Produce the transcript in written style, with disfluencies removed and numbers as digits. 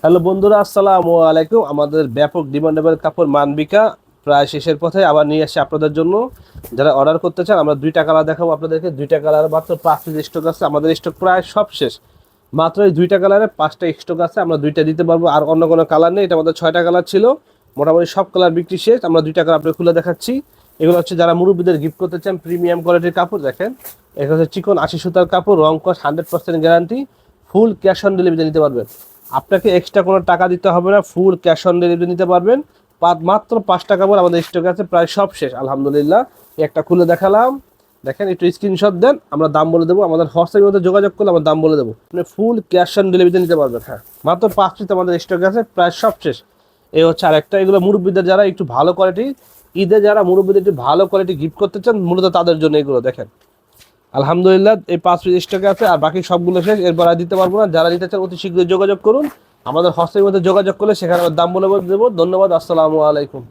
Hello বন্ধুরা, আসসালামু আলাইকুম। আমাদের ব্যাপক ডিমান্ডেবল কাপড় মানবিকা প্রায় শেষের পথে আবার নিয়ে আসছে আপনাদের জন্য। যারা অর্ডার করতে চান, আমরা দুইটা কালার দেখাবো আপনাদেরকে। দুইটা কালার মাত্র 5 পিস স্টক আছে, আমাদের স্টক প্রায় সব শেষ। মাত্র এই দুইটা কালারে 5টা স্টক আছে, আমরা দুইটা দিতে পারবো, আর অন্য কোনো কালার নেই। এটা আমাদের 6টা কালার ছিল, মোটামুটি সব কালার বিক্রি শেষ। আমরা দুইটা কালার আপনাকে খুলে দেখাচ্ছি। এগুলো হচ্ছে যারা মুরব্বীদের গিফট করতে চান, প্রিমিয়াম কোয়ালিটির কাপড়। দেখেন, এটা হচ্ছে চিকন 80 সুতার কাপড়, রং কস 100% guarantee, full cash on delivery নিতে পারবেন। আপনাকে এক্সট্রা কোনো টাকা দিতে হবে না, ফুল ক্যাশ অন ডেলিভারি নিতে পারবেন। মাত্র 5টা কাপড় আমাদের স্টক আছে, প্রায় সব শেষ আলহামদুলিল্লাহ। একটা খুলে দেখালাম, দেখেন, একটু স্ক্রিনশট দেন, আমরা দাম বলে দেবো। আমাদের হোয়াটসঅ্যাপের মধ্যে যোগাযোগ করলে আমরা দাম বলে দেবো, মানে ফুল ক্যাশ অন ডেলিভারিতে নিতে পারবেন। হ্যাঁ, মাত্র 5 পিস আমাদের স্টক আছে, প্রায় সব শেষ। এই হচ্ছে আরেকটা, এগুলো মুরব্বীদের যারা একটু ভালো কোয়ালিটি, ঈদে যারা মুরব্বীদের একটু ভালো কোয়ালিটি গিফট করতে চান, মূলত তাদের জন্য এগুলো। দেখেন, আলহামদুলিল্লাহ এই 5 পিস স্টকে আছে, আর বাকি সবগুলো শেষ। এরপর আর দিতে পারবো না। যারা নিতে চান অতি শীঘ্রই যোগাযোগ করুন। আমাদের হোস্টেলের মধ্যে যোগাযোগ করলে সেখানে দাম বলে দেবো। ধন্যবাদ, আসসালামু আলাইকুম।